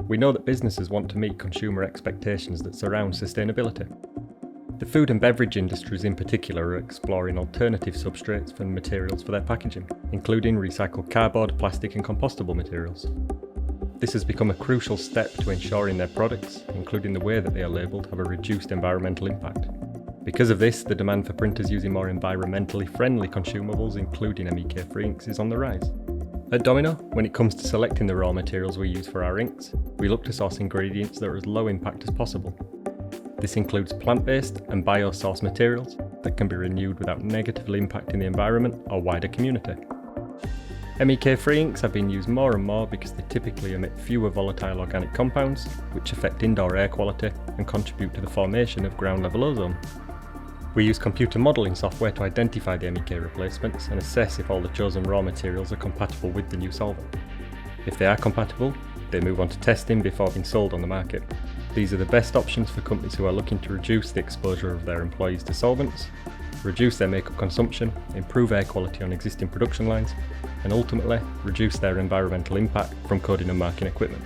we know that businesses want to meet consumer expectations that surround sustainability. The food and beverage industries in particular are exploring alternative substrates and materials for their packaging, including recycled cardboard, plastic and compostable materials. This has become a crucial step to ensuring their products, including the way that they are labelled, have a reduced environmental impact. Because of this, the demand for printers using more environmentally friendly consumables, including MEK-Free inks, is on the rise. At Domino, when it comes to selecting the raw materials we use for our inks, we look to source ingredients that are as low impact as possible. This includes plant-based and bio-sourced materials that can be renewed without negatively impacting the environment or wider community. MEK-Free inks have been used more and more because they typically emit fewer volatile organic compounds, which affect indoor air quality and contribute to the formation of ground-level ozone. We use computer modelling software to identify the MEK replacements and assess if all the chosen raw materials are compatible with the new solvent. If they are compatible, they move on to testing before being sold on the market. These are the best options for companies who are looking to reduce the exposure of their employees to solvents, reduce their makeup consumption, improve air quality on existing production lines, and ultimately reduce their environmental impact from coding and marking equipment.